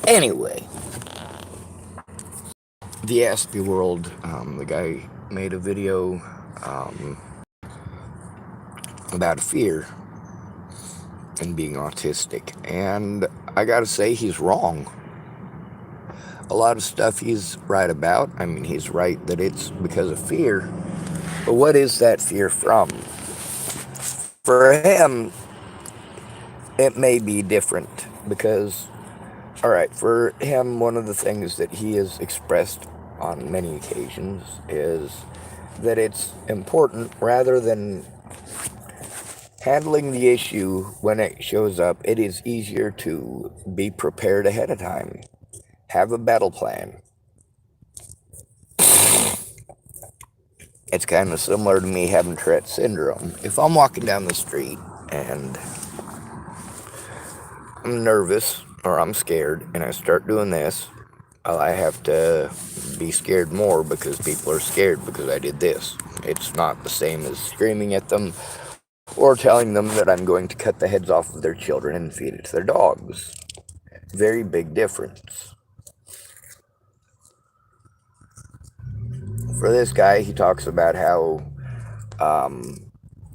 Anyway, the Aspie World, the guy made a video um, about fear and being autistic, and I gotta say, he's wrong. A lot of stuff he's right about. I mean, he's right that it's because of fear, but what is that fear from? For him, it may be different because, all right, for him, one of the things that he has expressed on many occasions is that it's important rather than handling the issue when it shows up, it is easier to be prepared ahead of time. Have a battle plan. It's kind of similar to me having Tourette syndrome. If I'm walking down the street and I'm nervous or I'm scared and I start doing this, I have to be scared more because people are scared because I did this. It's not the same as screaming at them or telling them that I'm going to cut the heads off of their children and feed it to their dogs. Very big difference. For this guy, he talks about how, a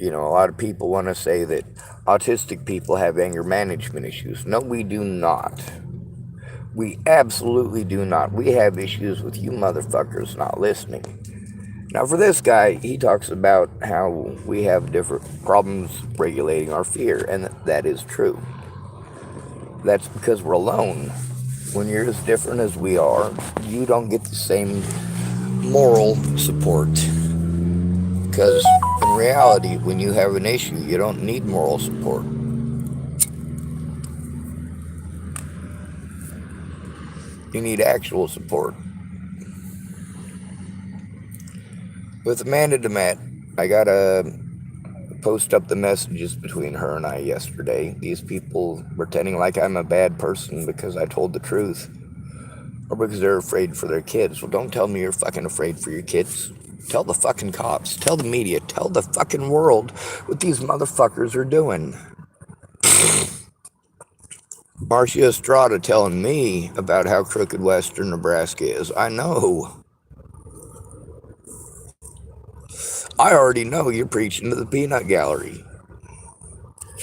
lot of people want to say that autistic people have anger management issues. No, we do not. We absolutely do not. We have issues with you motherfuckers not listening. Now, for this guy, he talks about how we have different problems regulating our fear, and that is true. That's because we're alone. When you're as different as we are, you don't get the same moral support. Because in reality, when you have an issue, you don't need moral support. You need actual support. With Amanda DeMett, I gotta post up the messages between her and I yesterday. These people pretending like I'm a bad person because I told the truth. Or because they're afraid for their kids. Well, don't tell me you're fucking afraid for your kids. Tell the fucking cops. Tell the media. Tell the fucking world what these motherfuckers are doing. Marcia Estrada telling me about how crooked western Nebraska is. I know. I already know you're preaching to the peanut gallery.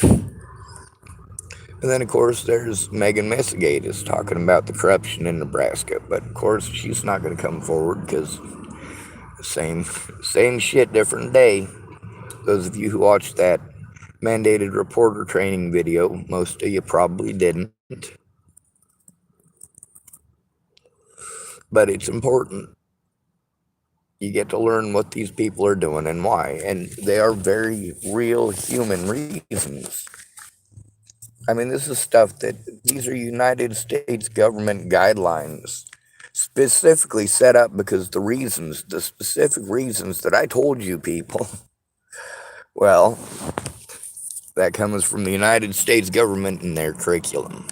And then, of course, there's Megan Messigatis talking about the corruption in Nebraska. But, of course, she's not going to come forward because same shit, different day. Those of you who watched that mandated reporter training video, most of you probably didn't. But it's important. You get to learn what these people are doing and why. And they are very real human reasons. I mean, this is stuff these are United States government guidelines specifically set up because the specific reasons that I told you people, well, that comes from the United States government and their curriculum.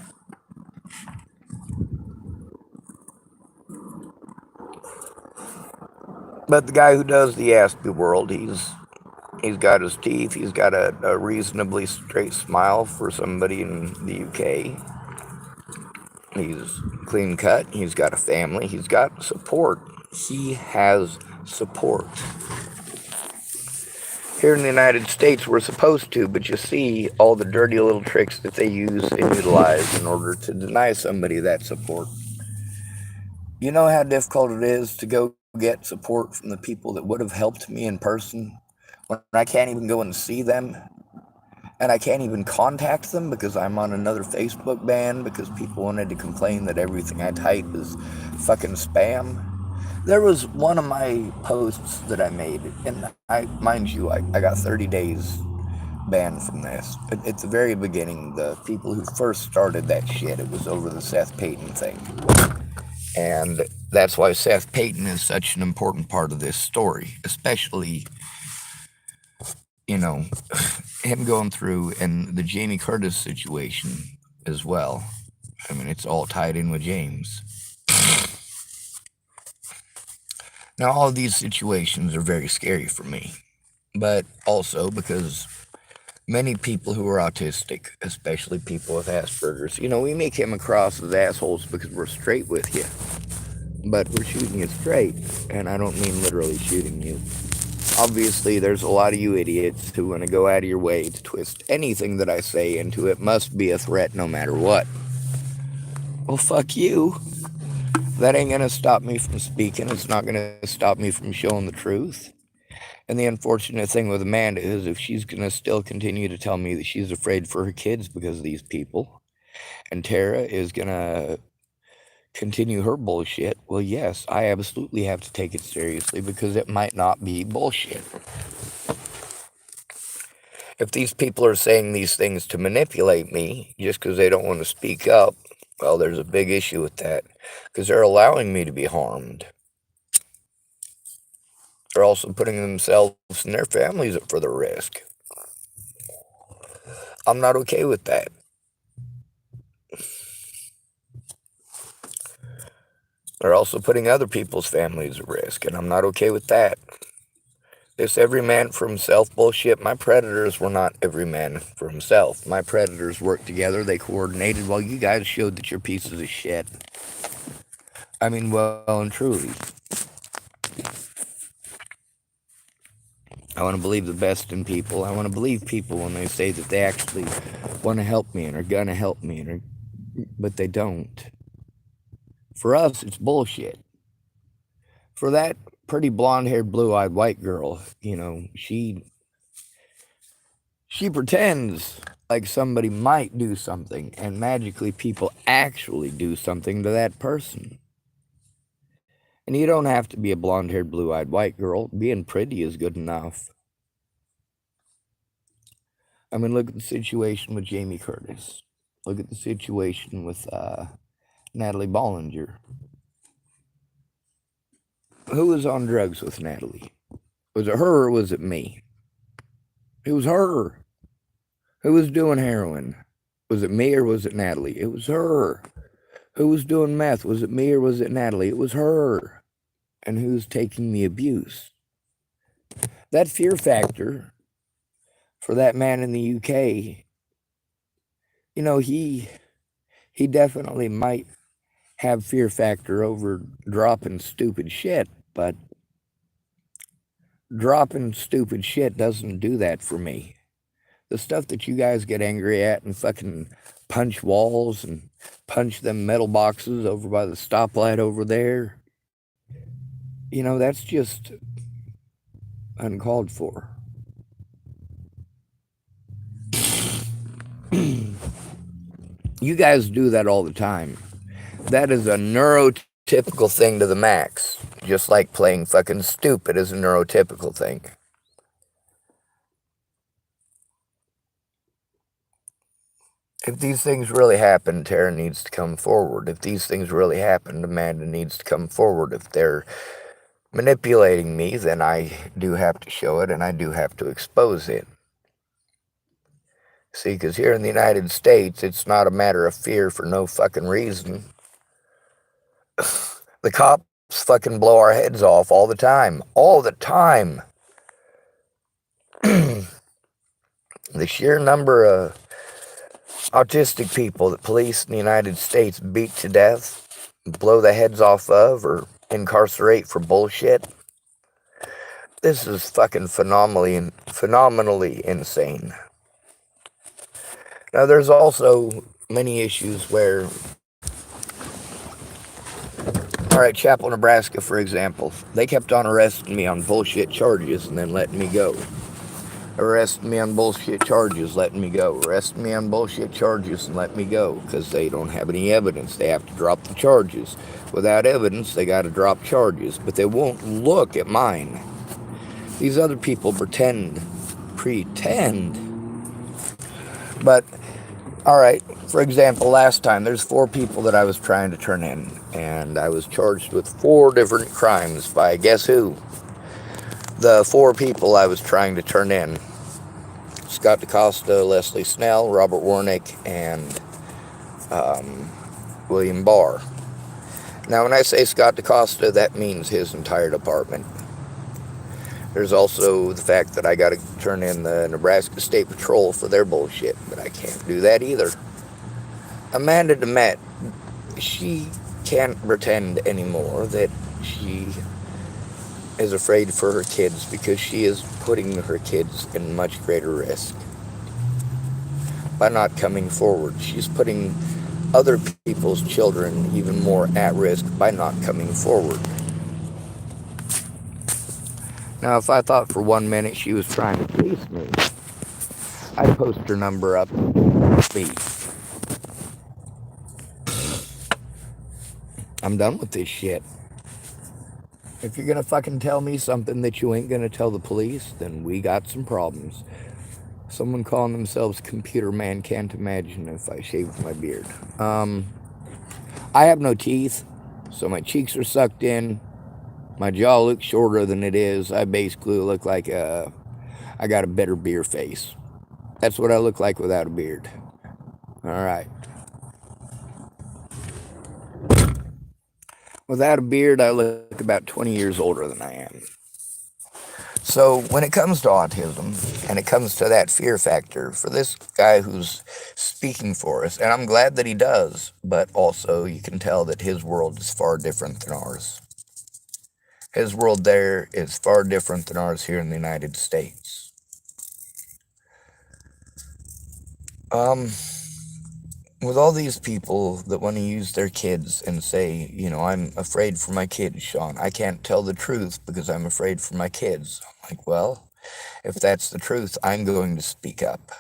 But the guy who does the Aspie World, he's got his teeth, he's got a reasonably straight smile for somebody in the UK. He's clean cut, he's got a family, he's got support. He has support. Here in the United States, we're supposed to, but you see all the dirty little tricks that they use and utilize in order to deny somebody that support. You know how difficult it is to go get support from the people that would have helped me in person when I can't even go and see them? And I can't even contact them because I'm on another Facebook ban because people wanted to complain that everything I type is fucking spam. There was one of my posts that I made, and mind you, I got 30 days banned from this. At the very beginning, the people who first started that shit, it was over the Seth Payton thing. And that's why Seth Payton is such an important part of this story, especially, him going through and the Jamie Curtis situation as well. I mean, it's all tied in with James. Now, all of these situations are very scary for me, but also because Many people who are autistic, especially people with Asperger's, we may come across as assholes because we're straight with you, but we're shooting you straight, and I don't mean literally shooting you. Obviously, there's a lot of you idiots who want to go out of your way to twist anything that I say into it must be a threat no matter what. Well, fuck you. That ain't gonna stop me from speaking. It's not gonna stop me from showing the truth. And the unfortunate thing with Amanda is if she's gonna still continue to tell me that she's afraid for her kids because of these people, and Tara is gonna continue her bullshit, well, yes, I absolutely have to take it seriously because it might not be bullshit. If these people are saying these things to manipulate me just because they don't want to speak up, well, there's a big issue with that because they're allowing me to be harmed. They're also putting themselves and their families at further risk. I'm not okay with that. They're also putting other people's families at risk, and I'm not okay with that. This every man for himself bullshit. My predators were not every man for himself. My predators worked together, they coordinated, while you guys showed that you're pieces of shit. I mean, well and truly. I want to believe the best in people. I want to believe people when they say that they actually want to help me and are going to help me, but they don't. For us, it's bullshit. For that pretty blonde-haired, blue-eyed white girl, she pretends like somebody might do something, and magically people actually do something to that person. And you don't have to be a blonde-haired, blue-eyed white girl. Being pretty is good enough. I mean, look at the situation with Jamie Curtis. Look at the situation with Natalie Bollinger. Who was on drugs with Natalie? Was it her or was it me? It was her. Who was doing heroin? Was it me or was it Natalie? It was her. Who was doing meth? Was it me or was it Natalie? It was her. And who's taking the abuse? That fear factor for that man in the UK, he definitely might have fear factor over dropping stupid shit, but dropping stupid shit doesn't do that for me. The stuff that you guys get angry at and fucking punch walls and punch them metal boxes over by the stoplight over there, that's just uncalled for. You guys do that all the time. That is a neurotypical thing to the max. Just like playing fucking stupid is a neurotypical thing. If these things really happen, Tara needs to come forward. If these things really happen, Amanda needs to come forward. If they're manipulating me, then I do have to show it and I do have to expose it. See, because here in the United States, it's not a matter of fear for no fucking reason. The cops fucking blow our heads off all the time. All the time. The sheer number of autistic people that police in the United States beat to death, blow the heads off of, or incarcerate for bullshit. This is fucking phenomenally insane. Now, there's also many issues where, all right, Chapel, Nebraska, for example, they kept on arresting me on bullshit charges and then letting me go. Arresting me on bullshit charges, letting me go. Arresting me on bullshit charges and let me go because they don't have any evidence. They have to drop the charges. Without evidence, they got to drop charges, but they won't look at mine. These other people pretend. But, all right, for example, last time, there's 4 people that I was trying to turn in, and I was charged with 4 different crimes by guess who? The 4 people I was trying to turn in: Scott DaCosta, Leslie Snell, Robert Warnick, and William Barr. Now, when I say Scott DaCosta, that means his entire department. There's also the fact that I got to turn in the Nebraska State Patrol for their bullshit, but I can't do that either. Amanda DeMett, she can't pretend anymore that she is afraid for her kids because she is putting her kids in much greater risk by not coming forward. She's putting other people's children even more at risk by not coming forward. Now, if I thought for 1 minute she was trying to fleece me, I'd post her number up. Me. I'm done with this shit. If you're gonna fucking tell me something that you ain't gonna tell the police, then we got some problems. Someone calling themselves Computer Man can't imagine if I shaved my beard. I have no teeth, so my cheeks are sucked in. My jaw looks shorter than it is. I basically look like I got a better beer face. That's what I look like without a beard. Alright. Without a beard, I look about 20 years older than I am. So when it comes to autism, and it comes to that fear factor, for this guy who's speaking for us, and I'm glad that he does, but also you can tell that his world is far different than ours. His world there is far different than ours here in the United States. With all these people that want to use their kids and say, you know, I'm afraid for my kids, Sean. I can't tell the truth because I'm afraid for my kids. I'm like, well, if that's the truth, I'm going to speak up.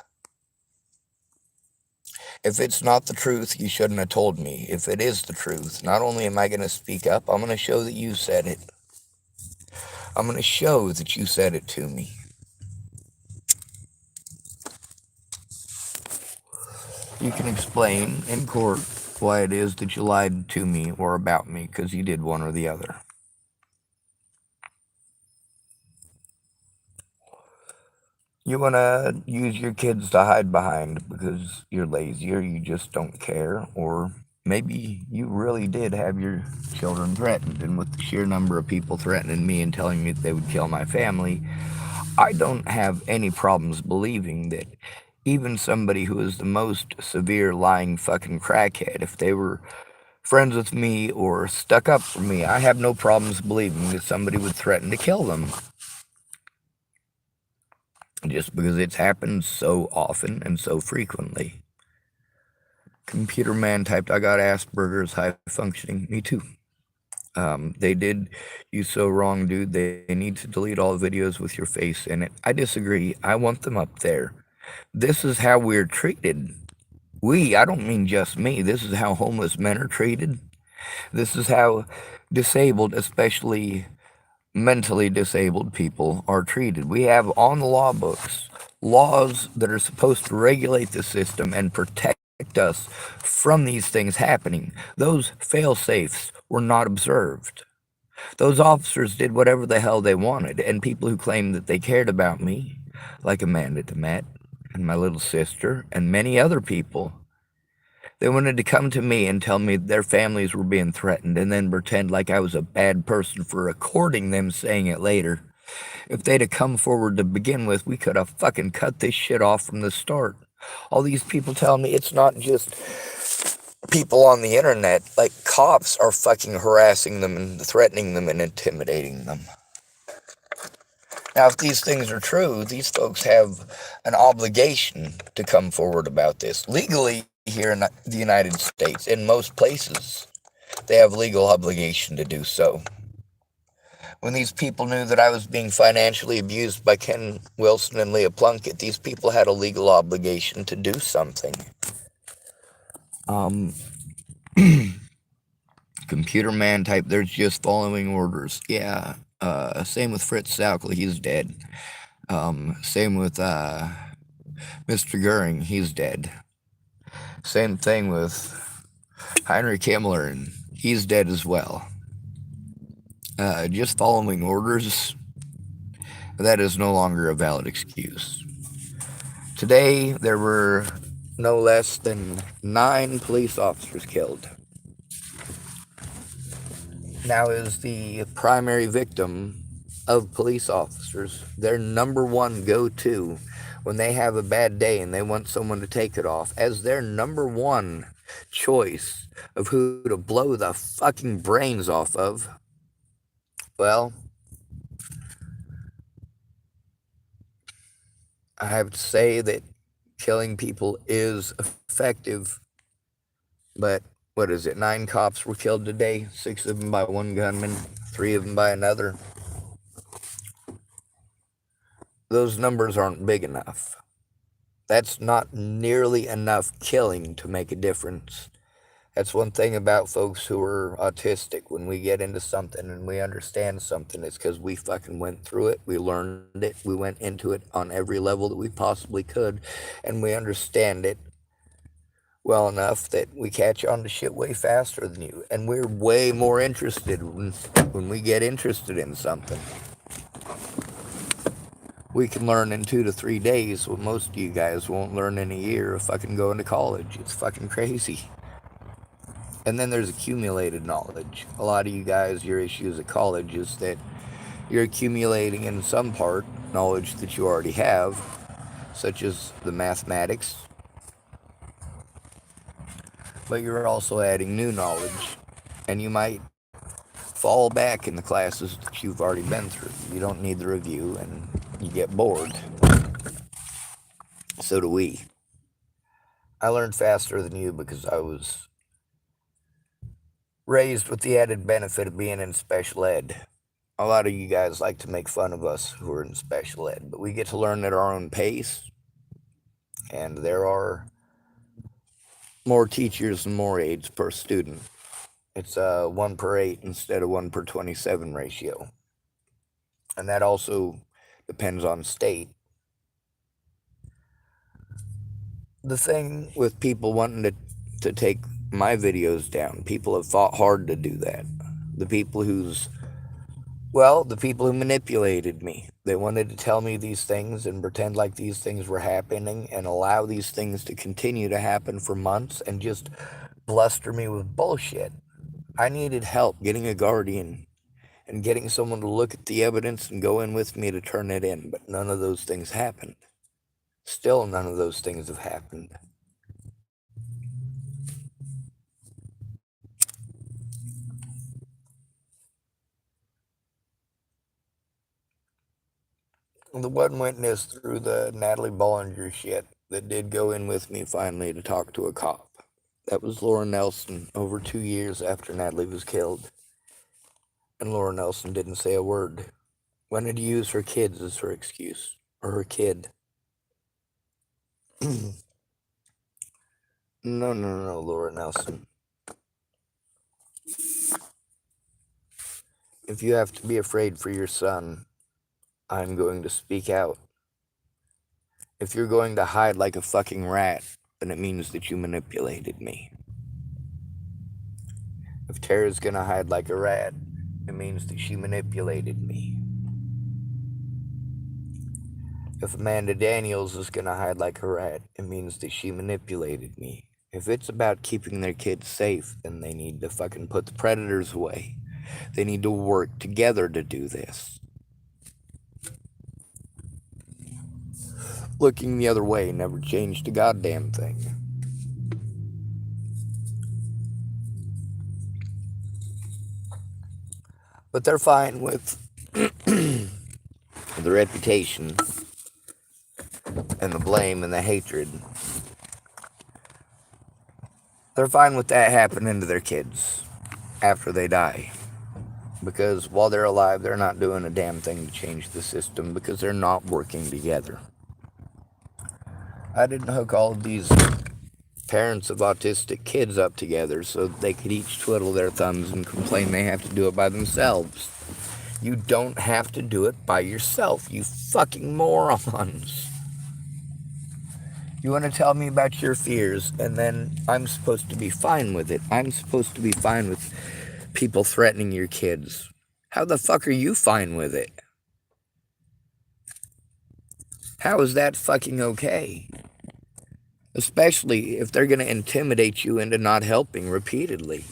If it's not the truth, you shouldn't have told me. If it is the truth, not only am I going to speak up, I'm going to show that you said it. I'm going to show that you said it to me. You can explain in court why it is that you lied to me or about me, because you did one or the other. You want to use your kids to hide behind because you're lazy or you just don't care, or maybe you really did have your children threatened, and with the sheer number of people threatening me and telling me that they would kill my family, I don't have any problems believing that even somebody who is the most severe lying fucking crackhead, if they were friends with me or stuck up for me, I have no problems believing that somebody would threaten to kill them. Just because it's happened so often and so frequently. Computer Man typed, I got Asperger's, high functioning. Me too. They did you so wrong, dude. They need to delete all videos with your face in it. I disagree. I want them up there. This is how we're treated. I don't mean just me. This is how homeless men are treated. This is how disabled, especially mentally disabled people are treated. We have on the law books laws that are supposed to regulate the system and protect us from these things happening. Those fail-safes were not observed. Those officers did whatever the hell they wanted, and people who claimed that they cared about me, like Amanda DeMett and my little sister and many other people, they wanted to come to me and tell me their families were being threatened and then pretend like I was a bad person for recording them saying it later. If they'd have come forward to begin with, we could have fucking cut this shit off from the start. All these people telling me it's not just people on the internet. Like, cops are fucking harassing them and threatening them and intimidating them. Now, if these things are true, these folks have an obligation to come forward about this. Legally, here in the United States, in most places, they have legal obligation to do so. When these people knew that I was being financially abused by Ken Wilson and Leah Plunkett, these people had a legal obligation to do something. Computer Man type, they're just following orders. Yeah, same with Fritz Saukel, he's dead. Same with Mr. Goering, he's dead. Same thing with Heinrich Himmler, and he's dead as well. Just following orders, that is no longer a valid excuse. Today, there were no less than 9 police officers killed. Now, is the primary victim of police officers, their number one go to when they have a bad day and they want someone to take it off, as their number one choice of who to blow the fucking brains off of, well, I have to say that killing people is effective, but what is it? 9 cops were killed today, 6 of them by one gunman, 3 of them by another. Those numbers aren't big enough. That's not nearly enough killing to make a difference. That's one thing about folks who are autistic. When we get into something and we understand something, it's because we fucking went through it, we learned it, we went into it on every level that we possibly could, and we understand it well enough that we catch on to shit way faster than you. And we're way more interested when we get interested in something. We can learn in 2 to 3 days what most of you guys won't learn in a year of fucking going to college. It's fucking crazy. And then there's accumulated knowledge. A lot of you guys, your issues at college is that you're accumulating in some part knowledge that you already have, such as the mathematics, but you're also adding new knowledge. And you might fall back in the classes that you've already been through. You don't need the review and you get bored. So do we. I learned faster than you because I was raised with the added benefit of being in special ed. A lot of you guys like to make fun of us who are in special ed, but we get to learn at our own pace, and there are more teachers and more aides per student. It's a 1 per 8 instead of 1 per 27 ratio. And that also depends on state. The thing with people wanting to take my videos down, people have fought hard to do that. The people the people who manipulated me. They wanted to tell me these things and pretend like these things were happening and allow these things to continue to happen for months and just bluster me with bullshit. I needed help getting a guardian and getting someone to look at the evidence and go in with me to turn it in, but none of those things happened. Still, none of those things have happened. The one witness through the Natalie Bollinger shit that did go in with me finally to talk to a cop. That was Laura Nelson, over 2 years after Natalie was killed. And Laura Nelson didn't say a word. Wanted to use her kids as her excuse, or her kid. No, Laura Nelson. If you have to be afraid for your son, I'm going to speak out. If you're going to hide like a fucking rat, then it means that you manipulated me. If Tara's gonna hide like a rat, it means that she manipulated me. If Amanda Daniels is gonna hide like a rat, it means that she manipulated me. If it's about keeping their kids safe, then they need to fucking put the predators away. They need to work together to do this. Looking the other way never changed a goddamn thing. But they're fine with the reputation and the blame and the hatred. They're fine with that happening to their kids after they die. Because while they're alive, they're not doing a damn thing to change the system because they're not working together. I didn't hook all of these parents of autistic kids up together so they could each twiddle their thumbs and complain they have to do it by themselves. You don't have to do it by yourself, you fucking morons. You want to tell me about your fears, and then I'm supposed to be fine with it. I'm supposed to be fine with people threatening your kids. How the fuck are you fine with it? How is that fucking okay? Especially if they're going to intimidate you into not helping repeatedly.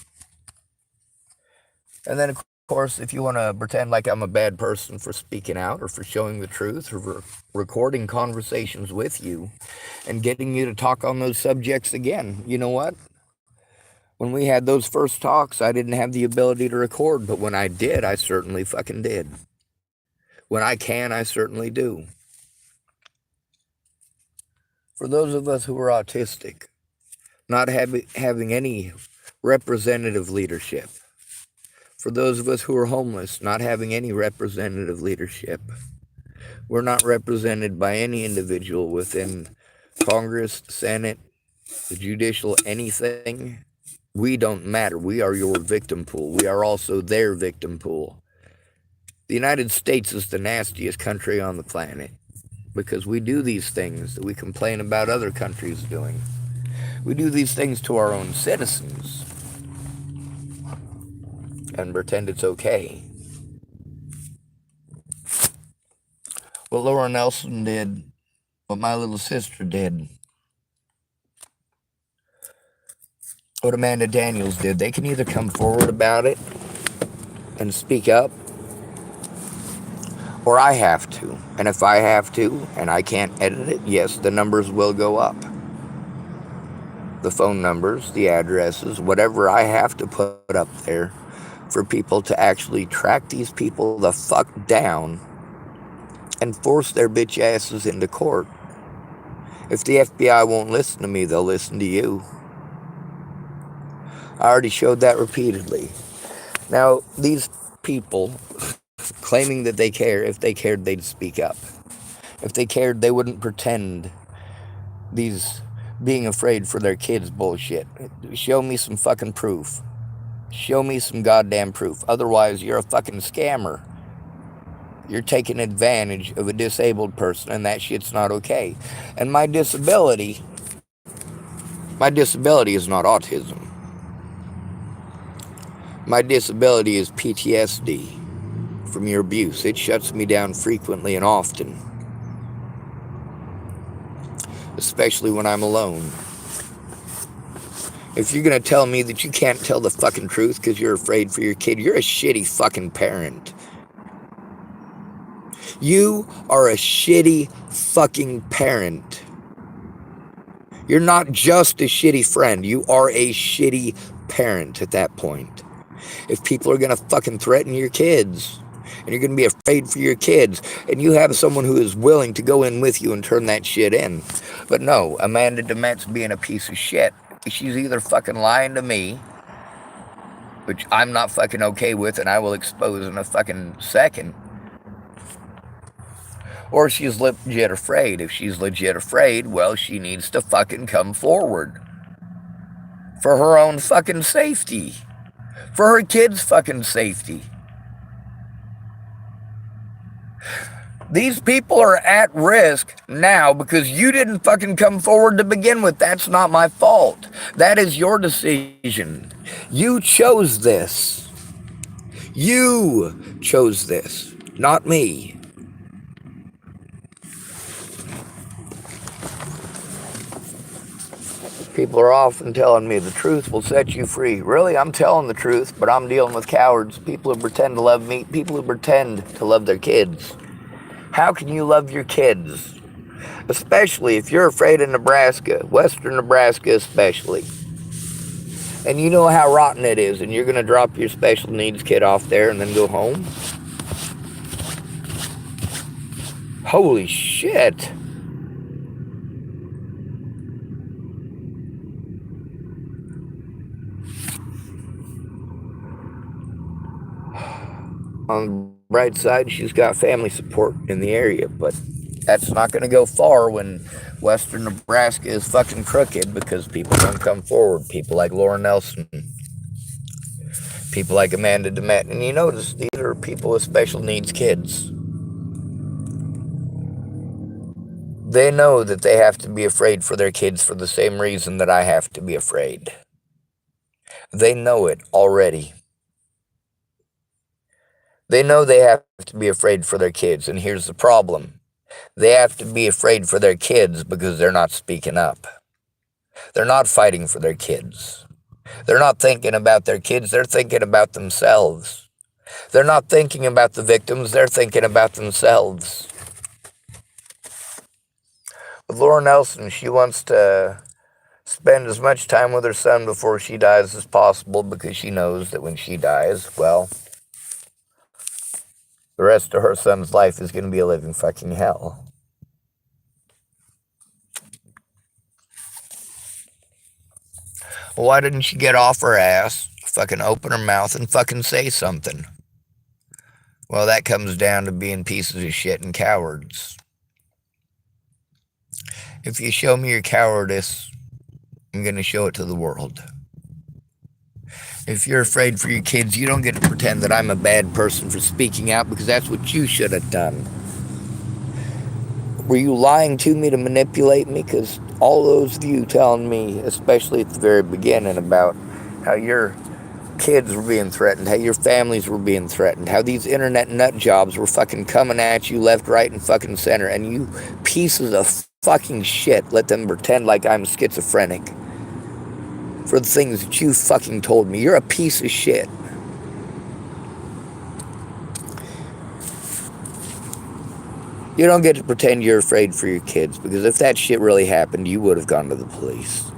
And then, of course, if you want to pretend like I'm a bad person for speaking out or for showing the truth or for recording conversations with you and getting you to talk on those subjects again, you know what? When we had those first talks, I didn't have the ability to record, but when I did, I certainly fucking did. When I can, I certainly do. For those of us who are autistic, not having any representative leadership. For those of us who are homeless, not having any representative leadership. We're not represented by any individual within Congress, the Senate, the judicial, anything. We don't matter. We are your victim pool. We are also their victim pool. The United States is the nastiest country on the planet because we do these things that we complain about other countries doing. We do these things to our own citizens and pretend it's okay. What Laura Nelson did, what my little sister did, what Amanda Daniels did, they can either come forward about it and speak up, or I have to. And if I have to, and I can't edit it, yes, the numbers will go up. The phone numbers, the addresses, whatever I have to put up there for people to actually track these people the fuck down and force their bitch asses into court. If the FBI won't listen to me, they'll listen to you. I already showed that repeatedly. Now, these people claiming that they care, if they cared, they'd speak up. If they cared, they wouldn't pretend these being afraid for their kids bullshit. Show me some fucking proof. Show me some goddamn proof. Otherwise, you're a fucking scammer. You're taking advantage of a disabled person, and that shit's not okay. And my disability is not autism. My disability is PTSD from your abuse. It shuts me down frequently and often, especially when I'm alone. If you're gonna tell me that you can't tell the fucking truth because you're afraid for your kid, you're a shitty fucking parent. You are a shitty fucking parent. You're not just a shitty friend. You are a shitty parent at that point. If people are going to fucking threaten your kids, and you're going to be afraid for your kids, and you have someone who is willing to go in with you and turn that shit in. But no, Amanda DeMett's being a piece of shit. She's either fucking lying to me, which I'm not fucking okay with and I will expose in a fucking second, or she's legit afraid. If she's legit afraid, well, she needs to fucking come forward. For her own fucking safety. For her kids' fucking safety. These people are at risk now because you didn't fucking come forward to begin with. That's not my fault. That is your decision. You chose this. You chose this, not me. People are often telling me the truth will set you free. Really, I'm telling the truth, but I'm dealing with cowards. People who pretend to love me, people who pretend to love their kids. How can you love your kids? Especially if you're afraid of Nebraska, western Nebraska especially. And you know how rotten it is, and you're going to drop your special needs kid off there and then go home? Holy shit. On the bright side, she's got family support in the area, but that's not going to go far when western Nebraska is fucking crooked because people don't come forward. People like Laura Nelson, people like Amanda DeMett, and you notice these are people with special needs kids. They know that they have to be afraid for their kids for the same reason that I have to be afraid. They know it already. They know they have to be afraid for their kids, and here's the problem. They have to be afraid for their kids because they're not speaking up. They're not fighting for their kids. They're not thinking about their kids, they're thinking about themselves. They're not thinking about the victims, they're thinking about themselves. With Laura Nelson, she wants to spend as much time with her son before she dies as possible because she knows that when she dies, well, the rest of her son's life is going to be a living fucking hell. Well, why didn't she get off her ass, fucking open her mouth, and fucking say something? Well, that comes down to being pieces of shit and cowards. If you show me your cowardice, I'm going to show it to the world. If you're afraid for your kids, you don't get to pretend that I'm a bad person for speaking out, because that's what you should have done. Were you lying to me to manipulate me? Because all those of you telling me, especially at the very beginning, about how your kids were being threatened, how your families were being threatened, how these internet nut jobs were fucking coming at you left, right, and fucking center, and you pieces of fucking shit let them pretend like I'm schizophrenic for the things that you fucking told me. You're a piece of shit. You don't get to pretend you're afraid for your kids, because if that shit really happened, you would have gone to the police.